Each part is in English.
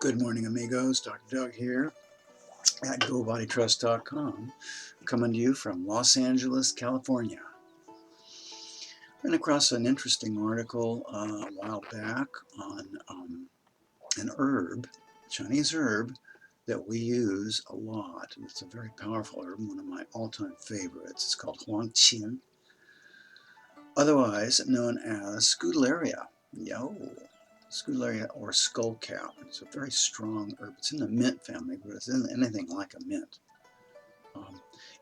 Good morning, amigos. Dr. Doug here at BodyTrust.com, coming to you from Los Angeles, California. I ran across an interesting article a while back on an herb, Chinese herb, that we use a lot. It's a very powerful herb, one of my all-time favorites. It's called Huang Qin, otherwise known as Scutellaria. Scutellaria or skullcap. It's a very strong herb. It's in the mint family, but it's in anything like a mint.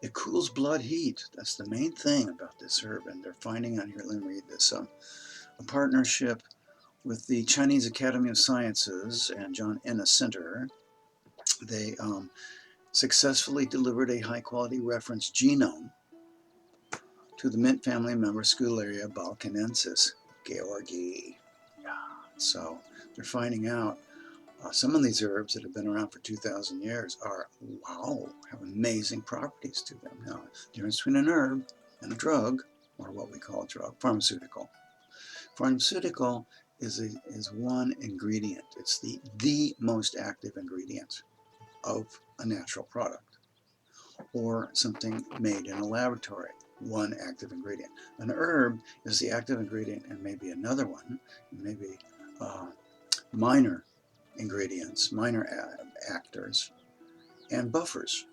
It cools blood heat. That's the main thing about this herb, and they're finding out here. Let me read this. A partnership with the Chinese Academy of Sciences and John Innes Center. They successfully delivered a high-quality reference genome to the mint family member Scutellaria balkanensis, Georgi. So they're finding out some of these herbs that have been around for 2,000 years have amazing properties to them. Now, the difference between an herb and a drug, or what we call a drug, pharmaceutical. Pharmaceutical is one ingredient. It's the most active ingredient of a natural product, or something made in a laboratory. One active ingredient. An herb is the active ingredient and maybe another one, maybe minor ingredients, minor actors, and buffers,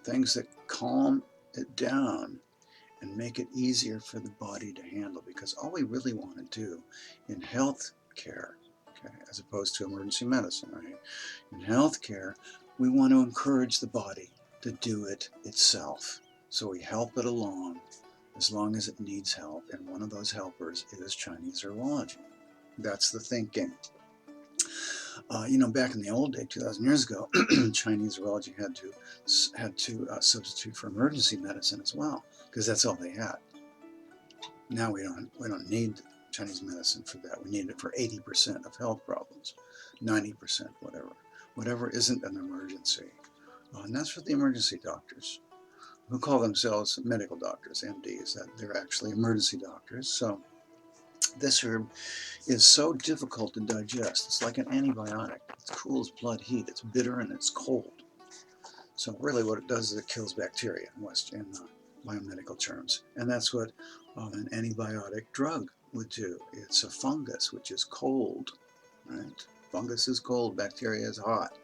things that calm it down and make it easier for the body to handle, because all we really want to do in health care, okay, as opposed to emergency medicine, right? In health care, we want to encourage the body to do it itself. So we help it along as long as it needs help, and one of those helpers is Chinese herbology. That's the thinking. Back in the old day, 2,000 years ago, Chinese herbology had to substitute for emergency medicine as well, because that's all they had. Now we don't need Chinese medicine for that. We need it for 80% of health problems, 90%, whatever isn't an emergency. And that's for the emergency doctors, who call themselves medical doctors, MDs. That they're actually emergency doctors. So this herb is so difficult to digest. It's like an antibiotic. It cools blood heat. It's bitter and it's cold. So really what it does is it kills bacteria in biomedical terms. And that's what an antibiotic drug would do. It's a fungus, which is cold, right? Fungus is cold, bacteria is hot.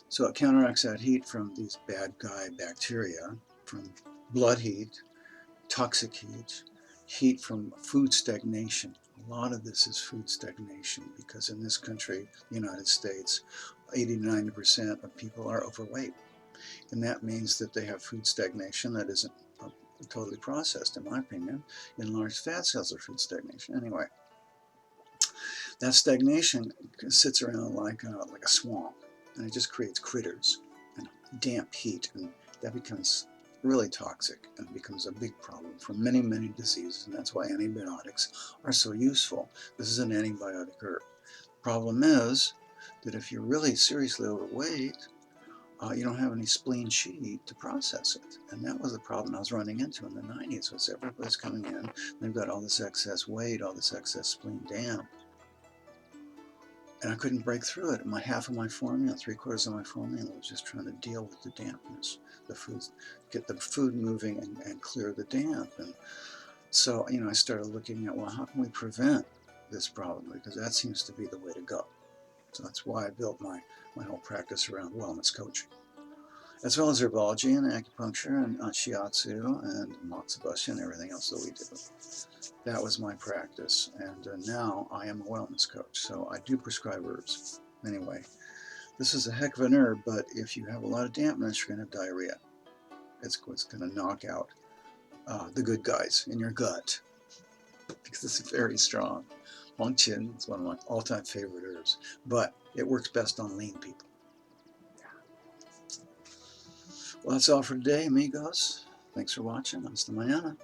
So it counteracts that heat from these bad guy bacteria, from blood heat, toxic heat from food stagnation. A lot of this is food stagnation, because in this country, the United States, 80 to 90% of people are overweight. And that means that they have food stagnation that isn't totally processed, in my opinion. Enlarged fat cells are food stagnation. Anyway, that stagnation sits around like a swamp, and it just creates critters and damp heat, and that becomes really toxic and becomes a big problem for many, many diseases, and that's why antibiotics are so useful. This is an antibiotic herb. Problem is that if you're really seriously overweight, you don't have any spleen sheet to process it. And that was the problem I was running into in the 90s, was everybody's coming in, they've got all this excess weight, all this excess spleen damp, and I couldn't break through it. Half of my formula, 3/4 of my formula, was just trying to deal with the dampness, get the food moving and clear the damp. And so, I started looking at, well, how can we prevent this problem? Because that seems to be the way to go. So that's why I built my whole practice around wellness coaching, as well as herbology and acupuncture and shiatsu and matsubashi and everything else that we do. That was my practice, and now I am a wellness coach, so I do prescribe herbs. Anyway, this is a heck of an herb, but if you have a lot of dampness, you're going to have diarrhea. It's going to knock out the good guys in your gut, because it's very strong. Huang Qin is one of my all-time favorite herbs, but it works best on lean people. Well, that's all for today, amigos. Thanks for watching. Hasta mañana.